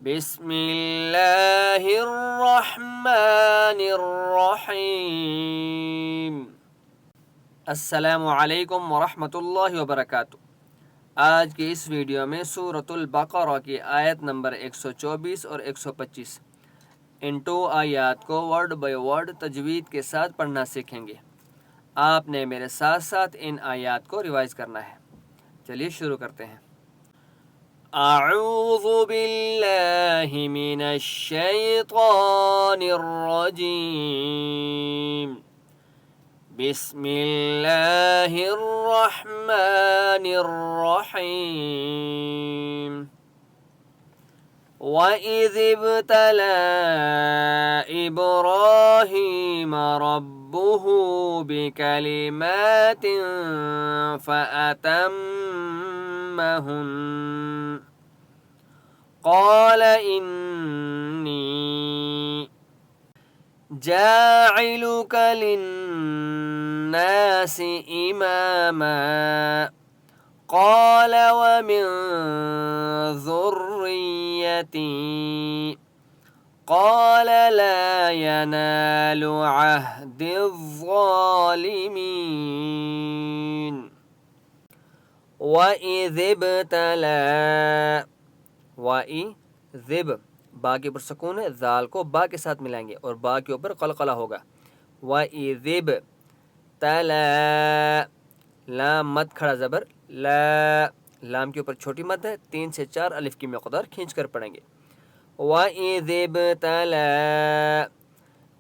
بسم اللہ الرحمن الرحیم۔ السلام علیکم ورحمۃ اللہ وبرکاتہ۔ آج کی اس ویڈیو میں سورۃ البقرہ کی آیت نمبر 124 اور 125 ان 2 آیات کو ورڈ بائی ورڈ تجوید کے ساتھ پڑھنا سیکھیں گے۔ آپ نے میرے ساتھ ساتھ ان آیات کو ریوائز کرنا ہے۔ چلیے شروع کرتے ہیں۔ اعوذ باللہ من الشیطان الرجیم، بسم اللہ الرحمن الرحیم۔ وَإِذِ ابْتَلَى إِبْرَاهِيمَ رَبُّهُ بِكَلِمَاتٍ فَأَتَمَّهُنَّ قَالَ إِنِّي جَاعِلُكَ لِلنَّاسِ إِمَامًا قال ومن ذريتي قال لا ينال عهد الظالمين وَإِذِ ابْتَلَى وَإِذِب با کے اوپر سکون ہے، ذال کو با کے ساتھ ملائیں گے اور با کے اوپر قلقلہ ہوگا۔ وَإِذِ ابْتَلَى لام مد کھڑا زبر لا، لام کے اوپر چھوٹی مد ہے، 3 سے 4 الف کی مقدار کھینچ کر پڑھیں گے۔ وَإِذِ ابْتَلَى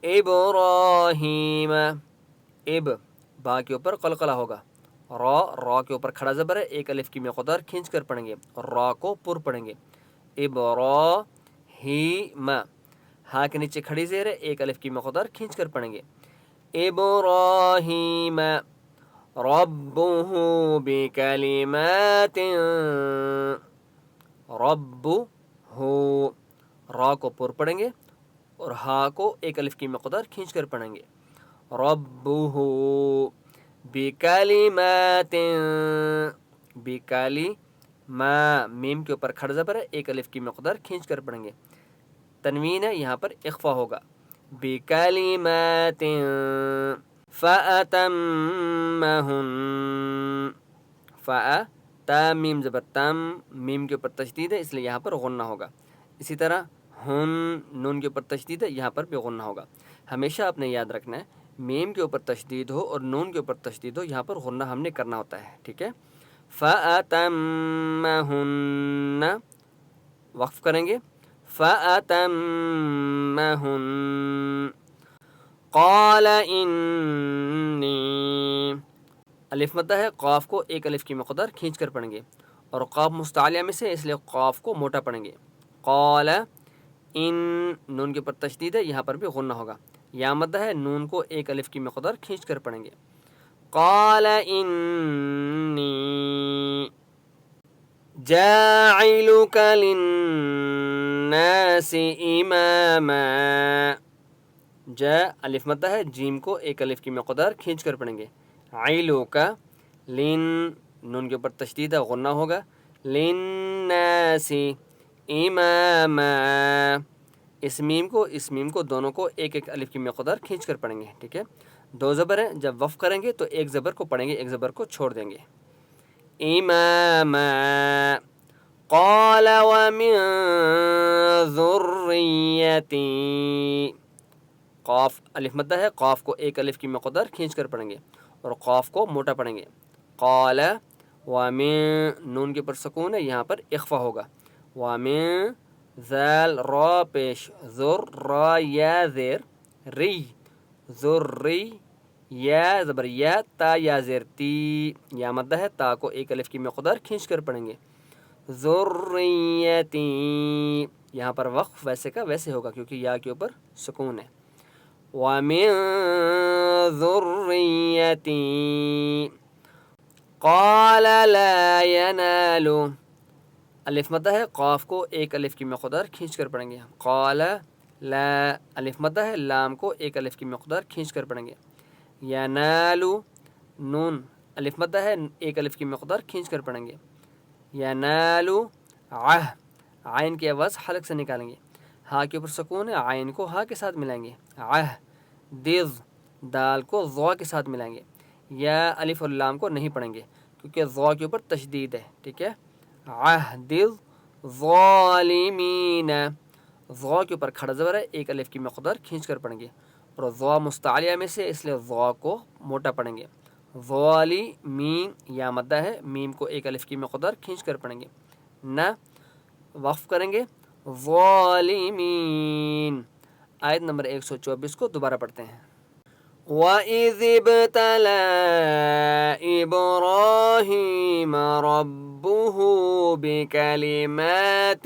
إِبْرَاهِيمَ اب با کے اوپر قلقلہ ہوگا۔ را کے اوپر کھڑا زبر ہے، 1 الف کی مقدار کھینچ کر پڑھیں گے اور را کو پر پڑھیں گے۔ ابراہیم ہا کے نیچے کھڑی زیر ہے، 1 الف کی مقدار کھینچ کر پڑھیں گے۔ ابراہیم ربہ بکلمات رب ہو، را کو پر پڑھیں گے اور ہا کو 1 الف کی مقدار کھینچ کر پڑھیں گے۔ ربہ بکلمات بکلی ما میم کے اوپر کھڑا زبر ہے، 1 الف کی مقدار کھینچ کر پڑھیں گے۔ تنوین ہے، یہاں پر اخفا ہوگا۔ بکلمات فَأَتَمَّهُنَّ تا میم زبر تم، میم کے اوپر تشدید ہے اس لیے یہاں پر غنہ ہوگا۔ اسی طرح ہن نون کے اوپر تشدید ہے، یہاں پر بھی غنہ ہوگا۔ ہمیشہ آپ نے یاد رکھنا ہے میم کے اوپر تشدید ہو اور نون کے اوپر تشدید ہو، یہاں پر غنہ ہم نے کرنا ہوتا ہے، ٹھیک ہے۔ فَأَتَمَّهُنَّ وقف کریں گے۔ فَأَتَمَّهُنَّ قال انی الف مدہ ہے، قاف کو 1 الف کی مقدار کھینچ کر پڑھیں گے اور قاف مستعلیہ میں سے اس لیے قاف کو موٹا پڑھیں گے۔ قال ان نون کے اوپر تشدید ہے، یہاں پر بھی غنہ ہوگا۔ یا مدہ ہے، نون کو 1 الف کی مقدار کھینچ کر پڑھیں گے۔ قال انی جاعلک للناس اماما جا الف مدہ ہے، جیم کو 1 الف کی مقدار کھینچ کر پڑھیں گے۔ عیلو کا لن نون کے اوپر تشدید ہے، غنہ ہوگا۔ للناس اماما اس میم کو دونوں کو 1 الف کی مقدار کھینچ کر پڑھیں گے، ٹھیک ہے۔ 2 زبر ہیں، جب وقف کریں گے تو 1 زبر کو پڑھیں گے، 1 زبر کو چھوڑ دیں گے۔ اماما قال ومن ذریتی قاف الف مدہ ہے، قاف کو 1 الف کی مقدار کھینچ کر پڑھیں گے اور قاف کو موٹا پڑھیں گے۔ قال ومن نون کے پر سکون ہے، یہاں پر اخفا ہوگا۔ ومن ذال را پیش ذر را یا زیر ری ذری یا زبر یا تا یا زیر تی یا مدہ ہے، تا کو 1 الف کی مقدار کھینچ کر پڑھیں گے۔ ذریتی یہاں پر وقف ویسے کا ویسے ہوگا کیونکہ یا کے اوپر سکون ہے۔ وَمِن ذُرِّيَّتِي قَالَ لَا يَنَالُ الف مدہ ہے، قاف کو 1 الف کی مقدار کھینچ کر پڑھیں گے۔ قال لا الف مدہ ہے، لام کو 1 الف کی مقدار کھینچ کر پڑھیں گے۔ ینال نون الف مدہ ہے، 1 الف کی مقدار کھینچ کر پڑھیں گے۔ ینال عین کی آواز حلق سے نکالیں گے، ہا کے اوپر سکون ہے، عین کو ہا کے ساتھ ملائیں گے، دز دال کو ضا کے ساتھ ملائیں گے، یا الف اور لام کو نہیں پڑھیں گے کیونکہ ضا کے اوپر تشدید ہے، ٹھیک ہے، عہد الظالمین، ضا کے اوپر کھڑا زبر ہے، ایک الف کی مقدار کھینچ کر پڑھیں گے، اور ضا مستعلیہ میں سے اس لیے ضا کو موٹا پڑھیں گے، ظالمین یا مدہ ہے، میم کو ایک الف کی مقدار کھینچ کر پڑھیں گے، نہ وقف کریں گے، ظالمین۔ آیت نمبر 124 کو دوبارہ پڑھتے ہیں۔ وَإِذِ ابْتَلَى إِبْرَاهِيمَ رَبُّهُ بِكَلِمَاتٍ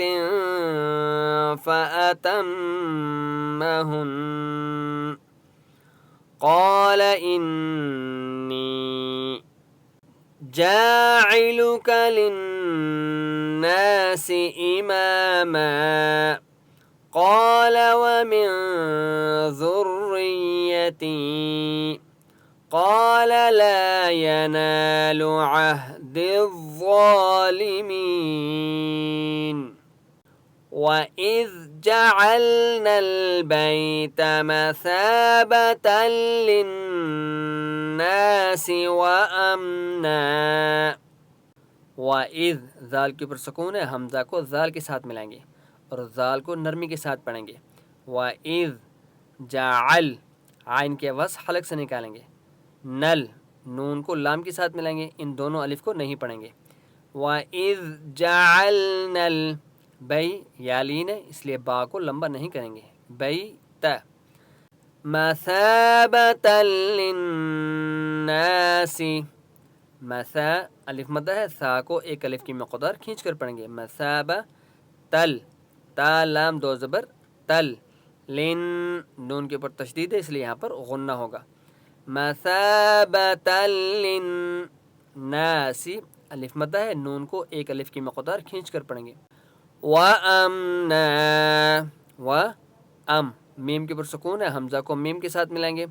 فَأَتَمَّهُنَّ قَالَ إِنِّي جَاعِلُكَ لِلنَّاسِ إِمَامًا قال ومن ذريتي قال لا ينال عهد الظالمين وإذ جعلنا البيت مثابة للناس وأمنا، وَإِذ ذال کے اوپر سکون ہے، حمزہ کو ذال کے ساتھ ملائیں گے اور ذال کو نرمی کے ساتھ پڑھیں گے، وَإِذ جَعَل عین کی آواز حلق سے نکالیں گے، نل نون کو لام کے ساتھ ملائیں گے، ان دونوں الف کو نہیں پڑھیں گے، وَإِذ جَعَلْنَا بئی یا لین ہے اس لیے با کو لمبا نہیں کریں گے، بیت مثابۃ للناس، مثا الف مدہ ہے، سا کو ایک الف کی مقدار کھینچ کر پڑھیں گے، مثابہ تل، تا لام دو زبر تل، لن نون کے اوپر تشدید ہے اس لیے یہاں پر غنہ ہوگا، مثابۃ للناس الف مدہ ہے، نون کو ایک الف کی مقدار کھینچ کر پڑھیں گے، وَأَمْنَا وَأَم میم کے اوپر سکون ہے، حمزہ کو میم کے ساتھ ملائیں گے،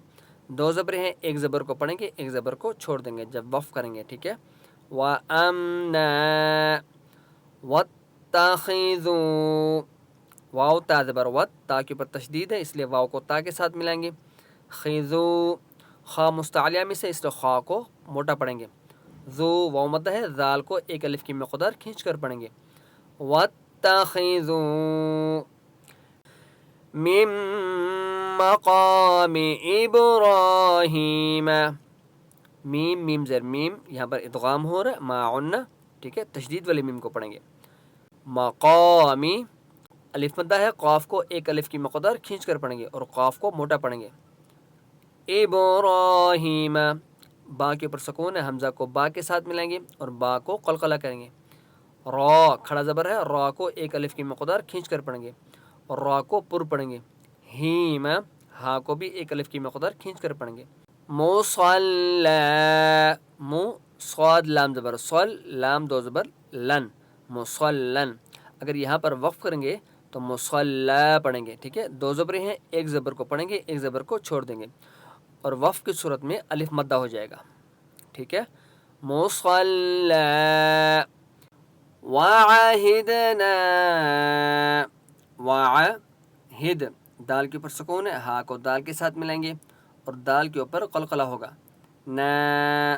دو زبر ہیں، ایک زبر کو پڑھیں گے، ایک زبر کو چھوڑ دیں گے جب وقف کریں گے، ٹھیک ہے، وَأَمْنَا وَاتَّخِذُوا واو تا زبر وت، تا کے اوپر تشدید ہے اس لیے واو کو تا کے ساتھ ملائیں گے، خِذُو خا مستعلیہ میں سے اس لیے خا کو موٹا پڑھیں گے، ذو واو مدہ ہے، ذال کو ایک الف کی مقدار کھینچ کر پڑھیں گے، وَاتَّخِذُوا من مقام ابراہیم، میم میم زر میم یہاں پر ادغام ہو رہا ہے معنا، ٹھیک ہے، تشدید والے میم کو پڑھیں گے، مقامی الف مدہ ہے، قاف کو ایک الف کی مقدار کھینچ کر پڑھیں گے اور قاف کو موٹا پڑھیں گے، ابراہیم با کے اوپر سکون ہے، حمزہ کو با کے ساتھ ملائیں گے اور با کو قلقلہ کریں گے، را کھڑا زبر ہے، را کو ایک الف کی مقدار کھینچ کر پڑھیں گے اور را کو پر پڑھیں گے، ہیم ہا کو بھی ایک الف کی مقدار کھینچ کر پڑھیں گے، مصلی مو صاد لام زبر صل لام دو زبر لن، مصلن، اگر یہاں پر وقف کریں گے تو مصلی پڑھیں گے، ٹھیک ہے، دو زبریں ہیں، ایک زبر کو پڑھیں گے، ایک زبر کو چھوڑ دیں گے اور وقف کی صورت میں الف مدہ ہو جائے گا، ٹھیک ہے، مصلی وعہدنا وعہد دال کے اوپر سکون ہے، ہا کو دال کے ساتھ ملائیں گے اور دال کے اوپر قلقلہ ہوگا، نا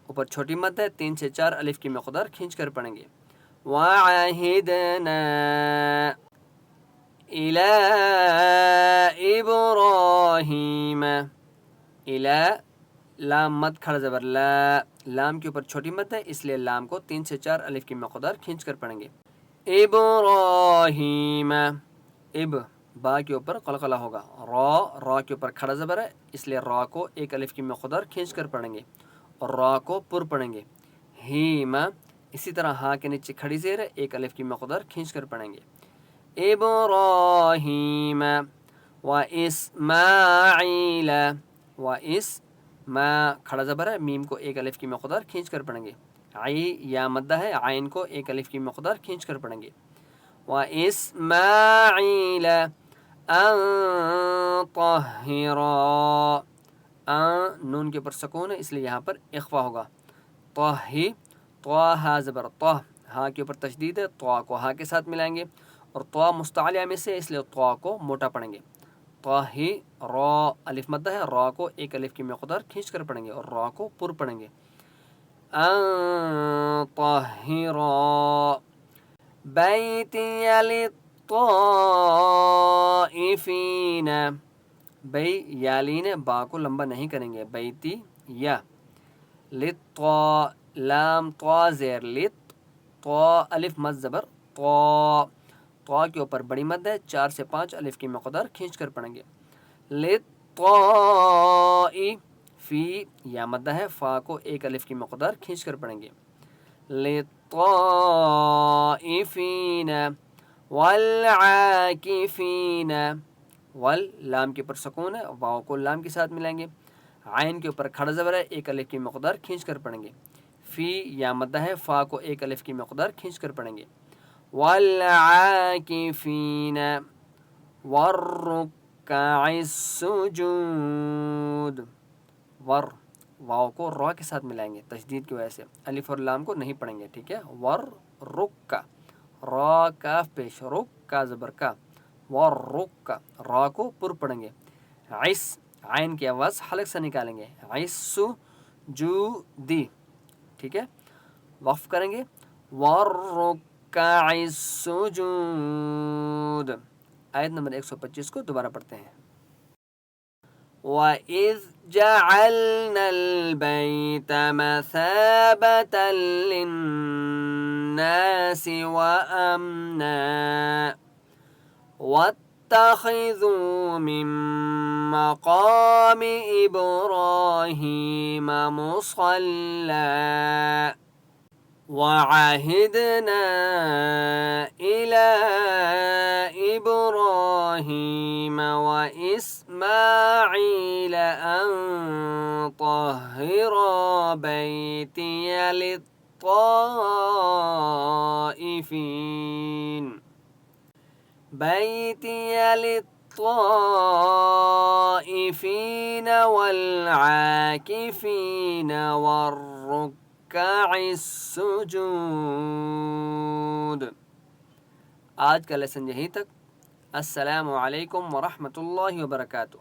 اوپر چھوٹی مد ہے، 3 سے 4 الف کی مقدار کھینچ کر پڑھیں گے، وعہدنا الی ابراہیم، الی لام مد کھڑا زبر لا، لام کے اوپر چھوٹی مد ہے اس لیے لام کو 3 سے 4 الف کی مقدار کھینچ کر پڑھیں گے، ابراہیم اب با کے اوپر قلقلہ ہوگا، را کے اوپر کھڑا زبر ہے اس لیے را کو ایک الف کی مقدار کھینچ کر پڑھیں گے اور را کو پر پڑھیں گے، ہیم اسی طرح ہا کے نیچے کھڑی زیر ہے، ایک الف کی مقدار کھینچ کر پڑھیں گے، ابراہیم واسماعیل ما کھڑا زبر ہے، میم کو ایک الف کی مقدار کھینچ کر پڑھیں گے، عی یا مدہ ہے، عین کو ایک الف کی مقدار کھینچ کر پڑھیں گے، واسماعیل ان طہرا، نون کے اوپر سکون ہے اس لیے یہاں پر اخفا ہوگا، طہی طہ زبر طہ، ہا کے اوپر تشدید ہے، طہ کو ہا کے ساتھ ملائیں گے اور طا مستعلیہ میں سے اس لیے طا کو موٹا پڑھیں گے. طاہی را الف مدہ ہے، را کو ایک الف کی مقدار کھینچ کر پڑھیں گے اور را کو پر پڑھیں گے. ان طاہرا بیتی للطائفین، بی یالین با کو لمبا نہیں کریں گے، بیتی یا لطا لام طا زیر لط طا الف مد زبر طا، طا کے اوپر بڑی مد ہے، 4 سے 5 الف کی مقدار کھینچ کر پڑھیں گے. لطائی فی یا مدہ ہے، فا کو ایک الف کی مقدار کھینچ کر پڑھیں گے. للطائفین والعاکفین، وال لام کے اوپر سکون ہے، واو کو لام کے ساتھ ملائیں گے، عین کے اوپر کھڑا زبر ہے، ایک الف کی مقدار کھینچ کر پڑھیں گے. فی یا مدہ ہے، فا کو ایک الف کی مقدار کھینچ کر پڑھیں گے. والعاکفین والرکع السجود، ور واو کو را کے ساتھ ملائیں گے تشدید کی وجہ سے، الف اور لام کو نہیں پڑھیں گے، ٹھیک ہے. والرکع را کاف پیش، رکع زبر کا، والرکع را کو پر پڑھیں گے. عس عین کی آواز حلق سے نکالیں گے، عسجودی، ٹھیک ہے. وقف کریں گے. والرکع السجود. آیت نمبر 125 کو دوبارہ پڑھتے ہیں. وَإِذْ جَعَلْنَا الْبَيْتَ مَثَابَةً لِلنَّاسِ وَأَمْنًا وَاتَّخِذُوا مِن مَّقَامِ إِبْرَاهِيمَ مُصَلًّى وَعَهِدْنَا إِلَىٰ إِبْرَاهِيمَ وَإِسْمَاعِيلَ أَن طَهِّرَا بَيْتِيَ للطائفين والعاكفين والركع السجود. آج کا لیسن یہیں تک. السلام علیکم ورحمۃ اللہ وبرکاتہ.